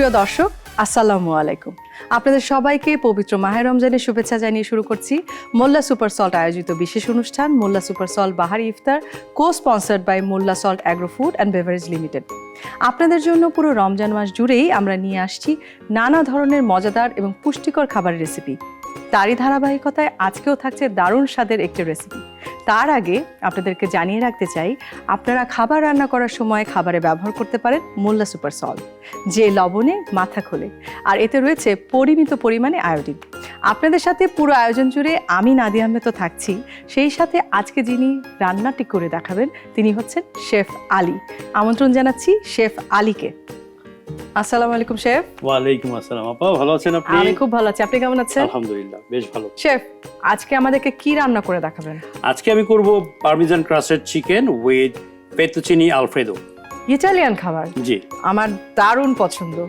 সুপ্রিয় দর্শক, আসসালামু আলাইকুম। আপনাদের সবাইকে পবিত্র মাহে রমজানের শুভেচ্ছা জানিয়ে শুরু করছি মোল্লা সুপার সল্ট আয়োজিত বিশেষ অনুষ্ঠান মোল্লা সুপার সল্ট বাহারি ইফতার, co-sponsored by Molla salt agro food and beverage limited. আপনাদের জন্য পুরো রমজান মাস জুড়েই আমরা নিয়ে আসছি নানা ধরনের মজাদার এবং পুষ্টিকর খাবারের রেসিপি। তারই ধারাবাহিকতায় আজকেও থাকছে দারুণ স্বাদের একটি রেসিপি। তার আগে আপনাদেরকে জানিয়ে রাখতে চাই, আপনারা খাবার রান্না করার সময় খাবারে ব্যবহার করতে পারেন মোল্লা সুপার সল্ট, যে লবণে মাথা খোলে, আর এতে রয়েছে পরিমিত পরিমাণে আয়োডিন। আপনাদের সাথে পুরো আয়োজন জুড়ে আমি নাদিয়া আহমেদ তো থাকছি, সেই সাথে আজকে যিনি রান্নাটি করে দেখাবেন তিনি হচ্ছেন শেফ আলী। আমন্ত্রণ জানাচ্ছি শেফ আলীকে। আসসালামু আলাইকুম শেফ। ওয়ালাইকুম আসসালাম। আপা ভালো আছেন আপনি? আমি খুব ভালো আছি, আপনি কেমন আছেন? আলহামদুলিল্লাহ বেশ ভালো। শেফ, আজকে আমাদেরকে কি রান্না করে দেখাবেন? আজকে আমি করব পারমিজান ক্রাস্টেড চিকেন উইথ ফেতুচিনি আলফ্রেদো। ইটালিয়ান খাবার জি, আমার দারুণ পছন্দ।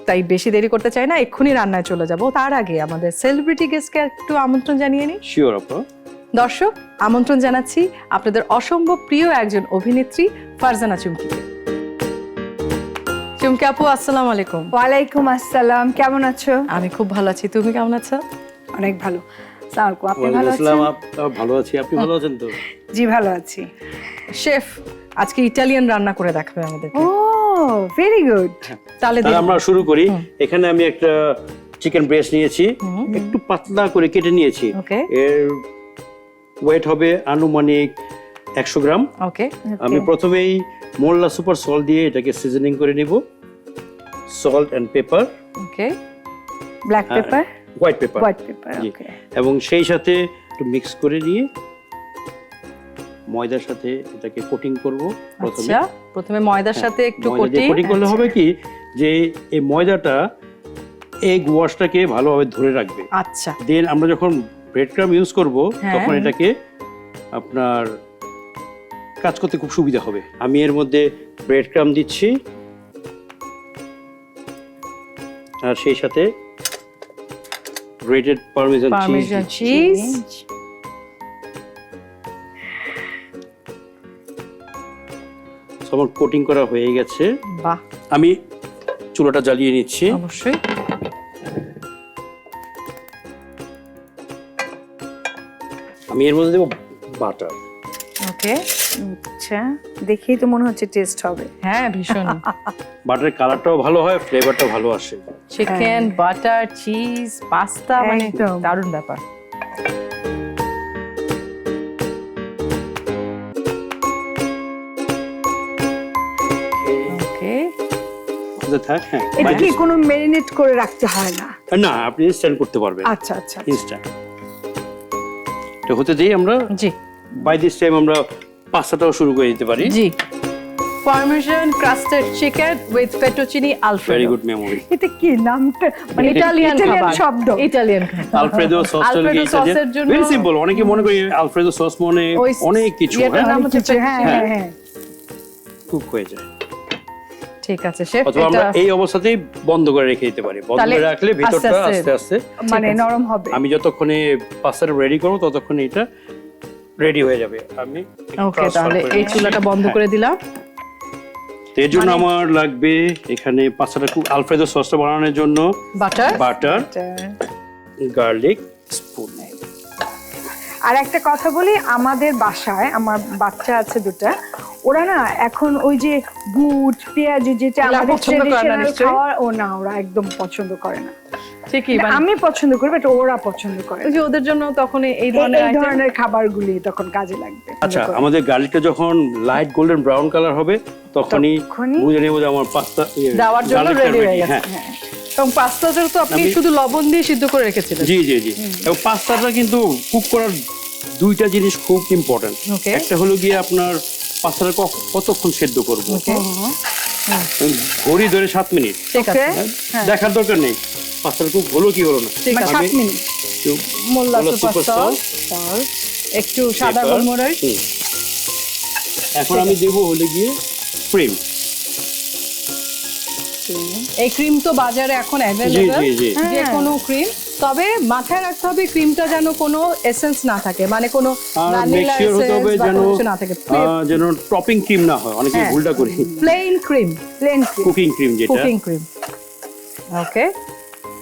তাই বেশি দেরি করতে চাই না, এক্ষুনি রান্নায় চলে যাব। তার আগে আমাদের সেলিব্রিটি গেস্টকে একটু আমন্ত্রণ জানিয়ে নিই। শিওর আপা। দর্শক, আমন্ত্রণ জানাচ্ছি আপনাদের অসম্ভব প্রিয় একজন অভিনেত্রী ফারজানা চুমকিকে। চুমকি আপু, আসসালামু আলাইকুম। ওয়ালাইকুম আসসালাম, কেমন আছো? আমি খুব ভালো আছি, তুমি কেমন আছো? অনেক ভালো। আসসালামু আলাইকুম, আপনি ভালো ওয়ালাইকুম আছেন? আসসালাম। ভালো আছি, আপনি ভালো আছেন তো? জি ভালো আছি। শেফ আজকে ইটালিয়ান রান্না করে দেখাবে আমাদেরকে। ও ভেরি গুড। তাহলে তাহলে আমরা শুরু করি। এখানে আমি একটা চিকেন ব্রেস্ট নিয়েছি, একটু পাতলা করে কেটে নিয়েছি। ওকে এর ওয়েট হবে আনুমানিক 100 গ্রাম। ওকে আমি প্রথমেই মোল্লা সুপার সল্ট দিয়ে এটাকে সিজনিং করে নিব। Salt and pepper, okay black pepper, white pepper, white pepper, জি। ওকে। এবং সেই সাথে একটু মিক্স করে নিয়ে ময়দার সাথে এটাকে কোটিং করব। আচ্ছা, প্রথমে ময়দার সাথে একটু কোটিং করলে হবে কি যে এই ময়দাটা এগ ওয়াশটাকে ভালোভাবে ধরে রাখবে। আচ্ছা, দেন আমরা যখন ব্রেড ক্রাম ইউজ করব হ্যাঁ। তখন এটাকে আপনার কাজ করতে খুব সুবিধা হবে। আমি এর মধ্যে ব্রেড ক্রাম দিচ্ছি আর সেই সাথে গ্রেটেড পারমেজান পারমেজান চিজ। চিজ। আমার কোটিং করা হয়ে গেছে। বাহ, আমি চুলাটা জ্বালিয়ে নিচ্ছি। অবশ্যই। আমি এর মধ্যে দেবো বাটার। ওকে, আচ্ছা, দেখেই তো মনে হচ্ছে টেস্ট হবে। হ্যাঁ ভীষণ। বাটারের কালারটাও ভালো হয়, ফ্লেভারটাও ভালো আসে। চিকেন, বাটার, চিজ, পাস্তা, মানে একদম। দারুণ ব্যাপার। ওকে, থাক, হ্যাঁ। এটা কি কোনো ম্যারিনেট করে রাখতে হয় না? না, আপনি ইনস্ট্যান্ট করতে পারবেন। আচ্ছা আচ্ছা। ইনস্ট্যান্ট এটা হতে দিই আমরা। জি বাই দিস টাইম আমরা পাস্তাটাও শুরু করে দিতে পারি। জি। Parmesan crusted chicken with fettuccine very alfredo. Good memory. এটা কি নামটা? মানে ইটালিয়ান খাবার, শব্দ। ইটালিয়ান খাবার। আলফ্রেদো সসটা আলফ্রেডো সসের জন্য ভেরি সিম্পল। অনেকে মনে করি আলফ্রেদো সস মানে ওই অনেক কিছু, ইয়েটার হ্যাঁ, নাম হচ্ছে কিছু, হ্যাঁ fettuccine। হ্যাঁ হ্যাঁ। কুক হয়ে যায়। ঠিক আছে শেফ, অথবা আমরা এটা এই অবস্থাতেই বন্ধ করে রেখে দিতে পারি। বন্ধ তাহলে করে রাখলে ভিতরটা আস্তে আস্তে- আস্তে আস্তে মানে নরম হবে। আমি যতক্ষণে পাস্তাটা রেডি করব ততক্ষণে এটা রেডি হয়ে যাবে। আমি ওকে, তাহলে এই চুলাটা বন্ধ করে দিলাম। এর জন্য মানে- আমার লাগবে এখানে পাস্তাটা খুব আলফ্রেদো সসটা বানানোর জন্য বাটার, বাটার, গার্লিক স্পুন। আর একটা কথা বলি, আমাদের বাসায় আমার বাচ্চা আছে দুটো, ওরা না এখন ওই যে বুট পেঁয়াজ যেটা ওরা আমাদের পছন্দ করে না ট্রেডিশনাল নিশ্চয়ই? খাওয়ার, ও না, ওরা একদম পছন্দ করে না। ঠিকই, মানে আমি পছন্দ করি, বাট ওরা পছন্দ করে ওই না। যে ওদের জন্য তখন এই এই ধরনের এই আইটেম। ধরনের খাবারগুলি তখন কাজে লাগবে। আচ্ছা, আমাদের গার্লিকটা যখন লাইট গোল্ডেন ব্রাউন কালার হবে তখনই তখনই বুঝে নেব যে আমার পাস্তা দেওয়ার জন্য গার্লিকটা রেডি হয়ে গেছে। হ্যাঁ। এবং পাস্তাটা তো আপনি আমি- শুধু লবণ দিয়ে সিদ্ধ করে রেখেছিলেন। জি জি জি। এবং পাস্তাটা কিন্তু কুক করার দুইটা জিনিস খুব ইম্পর্টেন্ট। Okay. একটা হলো গিয়ে আপনার পাস্তাটা কতক্ষণ সেদ্ধ করব। ওকে, ঘড়ি ধরে 7 মিনিট। ঠিক আছে। হ্যাঁ, দেখার দরকার নেই পাস্তাটা কুক হলো কি হলো না। ঠিক মানে আছে। 7 মিনিট। একটু মোল্লা মোল্লা সুপার সুপার সস, সস, একটু সাদা pepper, গোলমরিচ। হুম। এখন আমি দেবো হলে গিয়ে ক্রিম। এই ক্রিম তো বাজারে এখন জি অ্যাভেলেবল, জি জি। যে কোনো ক্রিম। তবে মাথায় রাখতে হবে ক্রিমটা যেন কোনো এসেন্স না থাকে, মানে কোনো আর মেক ভ্যানিলা শিওর হতে হবে এসেন্স বা যেন কোনো কিছু না থাকে। যেন টপিং ক্রিম না হয়। অনেকে হ্যাঁ। ভুলটা করি। Plain cream, plain cream. Cooking cream যেটা cooking cream. Okay,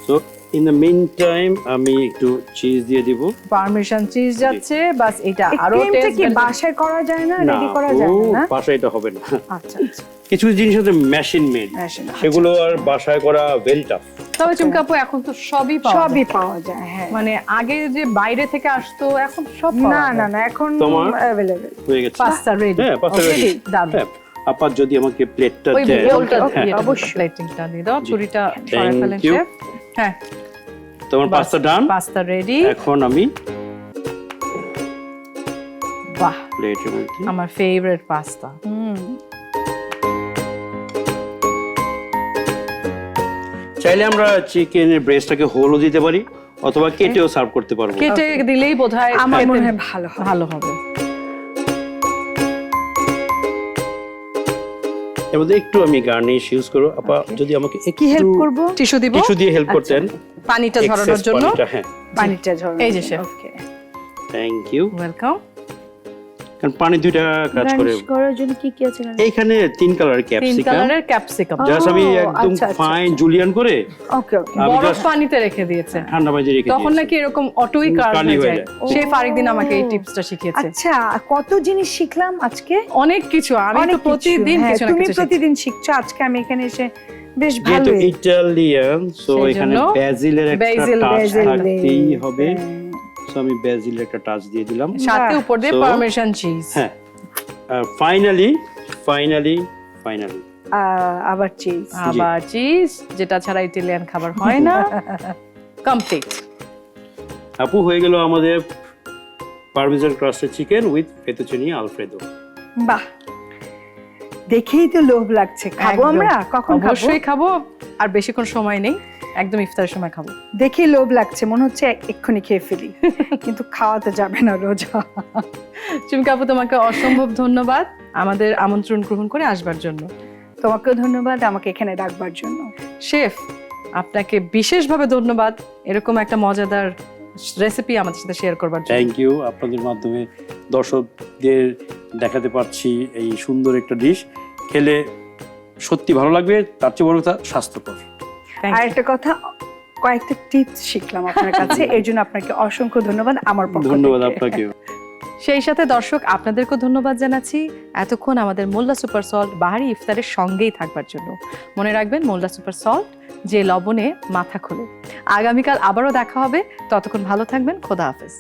so in the meantime আমি একটু চিজ দিয়ে দিব। পারমেশন চিজ যাচ্ছে, বাস এটা এই আরো ক্রিমটা টেস্ট কি বাসায় করা যায় না, রেডি করা যায় না? বাসায় এটা হবে না। আচ্ছা আচ্ছা। কিছু জিনিস আছে মেশিন মেড, Machine, সেগুলো আর বাসায় করা ভেরি টাফ। তবে চুমকি আপু এখন তো সবই পাওয়া যায়। সবই পাওয়া যায়, হ্যাঁ। মানে আগে যে বাইরে থেকে আসতো, এখন সব না না না, এখন তোমার অ্যাভেলেবল। হয়ে গেছে। Pasta ready. হ্যাঁ, পাস্তা রেডি। দারুণ। হ্যাঁ, আপা যদি আমাকে প্লেটটা ওই দেয়। বোলটা okay, দিয়ে অবশ্যই। প্লেটিংটা দিয়ে দাও, ছুরিটা সরাই Thank ফেলেন you. শেফ। হ্যাঁ, তোমার পাস্তা ডান। Pasta ready. এখন আমি বাহ, প্লেটের মধ্যে আমার ফেভারিট পাস্তা। চাইলে আমরা চিকেনের ব্রেস্টটাকে হোলও দিতে পারি অথবা কেটেও সার্ভ করতে পারবো। কেটে দিলেই বোধহয় আমার খেতে মনে হয় ভালো হবে। ভালো হবে। এর মধ্যে একটু আমি গার্নিশ ইউজ করব। আপা যদি আমাকে কি হেল্প করব? টিস্যু দিব টিস্যু দিয়ে হেল্প করতেন পানিটা ঝরানোর excess জন্য। পানিটা, হ্যাঁ। পানিটা ঝরানো। এই যে chef. Okay. Thank you. Welcome. কারণ পানি দুইটা কাজ করে। গার্নিশ করার জন্য কি কি আছে? এইখানে 3 কালারের তিন ক্যাপসিকাম, কালারের ক্যাপসিকাম জাস্ট আমি একদম আচ্ছা, আচ্ছা, ফাইন জুলিয়ান করে ওকে ওকে। আমি বরফ just পানিতে রেখে দিয়েছে। ঠান্ডা পানিতে রেখে তখন দিয়েছি। নাকি এরকম অটোই কার্ভ কালি হয়ে হয়ে যায়। যায়। শেফ আরেকদিন আমাকে এই টিপসটা শিখিয়েছে। আচ্ছা, কত জিনিস শিখলাম আজকে। অনেক কিছু, আমি অনেক তো প্রতিদিন হ্যাঁ, কিছু না তুমি কিছু শিখছি। প্রতিদিন শিখছো, আজকে আমি এখানে এসে বেশ যেহেতু ভালো। ইটালিয়ান, সো সেই এখানে জন্য ব্যাজিলের একটা basil, টাচ basil থাকতেই হবে। হ্যাঁ। সো আমি ব্যাজিলের একটা টাচ দিয়ে দিলাম। সাথে উপর দিয়ে So- পারমেশন চিজ। হ্যাঁ, ফাইনালি আবার চিজ। আবার চিজ, যেটা ছাড়া ইটালিয়ান খাবার হয় না। কমপ্লিট। আপু হয়ে গেল আমাদের পারমেজান ক্রাস্টেড চিকেন উইথ ফেতুচিনি আলফ্রেদো। বাহ, দেখেই তো লোভ লাগছে। খাবো আমরা? কখন খাবো? অবশ্যই খাবো, আর বেশিক্ষণ সময় নেই, একদম ইফতারের সময় খাবো। দেখেই লোভ লাগছে, মনে হচ্ছে এক্ষুনি খেয়ে ফেলি। কিন্তু খাওয়া তো যাবে না রোজা। চুমকি আপু, তোমাকে অসম্ভব ধন্যবাদ আমাদের আমন্ত্রণ গ্রহণ করে আসবার জন্য। তোমাকেও ধন্যবাদ আমাকে এখানে ডাকবার জন্য। শেফ, আপনাকে বিশেষভাবে ধন্যবাদ এরকম একটা মজাদার রেসিপি আমাদের সাথে শেয়ার করবার জন্য। Thank you. আপনাদের মাধ্যমে দর্শকদের দেখাতে পারছি এই সুন্দর একটা ডিশ, খেলে সত্যি ভালো লাগবে, তার চেয়ে বড় কথা স্বাস্থ্যকর। Thank R you. একটা কথা, কয়েকটা টিপস শিখলাম আপনার কাছে, এর জন্য আপনাকে অসংখ্য ধন্যবাদ আমার পক্ষ থেকে। ধন্যবাদ আপনাকেও। সেই সাথে দর্শক আপনাদেরকেও ধন্যবাদ জানাচ্ছি এতক্ষণ আমাদের মোল্লা সুপার সল্ট বাহারি ইফতারের সঙ্গেই থাকবার জন্য। মনে রাখবেন, মোল্লা সুপার সল্ট, যে লবণে মাথা খোলে। আগামীকাল আবারও দেখা হবে, ততক্ষণ ভালো থাকবেন। খোদা হাফেজ।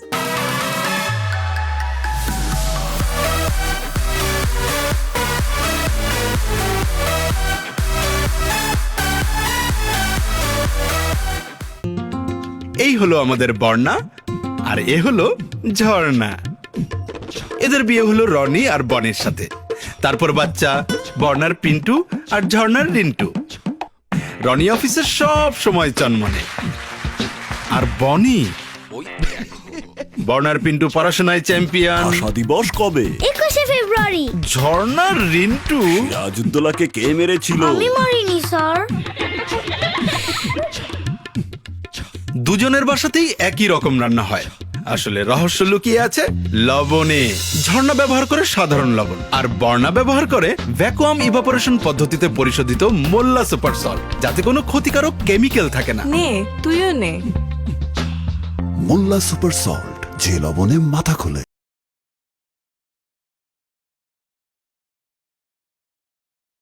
এই হলো আমাদের বর্ণা, আর এ হলো ঝর্ণা। এদের বিয়ে হলো রনি আর বনের সাথে। তারপর বাচ্চা বর্ণার পিন্টু আর ঝর্ণার রিন্টু। রনি অফিসের সব সময় চনমনে, আর বনি বর্ণার পিন্টু পড়াশোনায় চ্যাম্পিয়ন। ভাষা দিবস কবে? 21শে ফেব্রুয়ারি। ঝর্ণার রিন্টু সিরাজউদ্দৌলাকে কে মেরেছিল? আমি মরিনি স্যার। দুজনের বাসাতেই একই রকম রান্না হয়। আসলে রহস্য লুকিয়ে আছে লবণে। ঝর্ণা ব্যবহার করে সাধারণ লবণ, আর বর্ণা ব্যবহার করে ভ্যাকুয়াম ইভাপোরেশন পদ্ধতিতে পরিশোধিত মোল্লা সুপার সল্ট, যাতে কোনো ক্ষতিকারক কেমিক্যাল থাকে না। নে, তুইও নে। মোল্লা সুপার সল্ট, যে লবণে মাথা খোলে।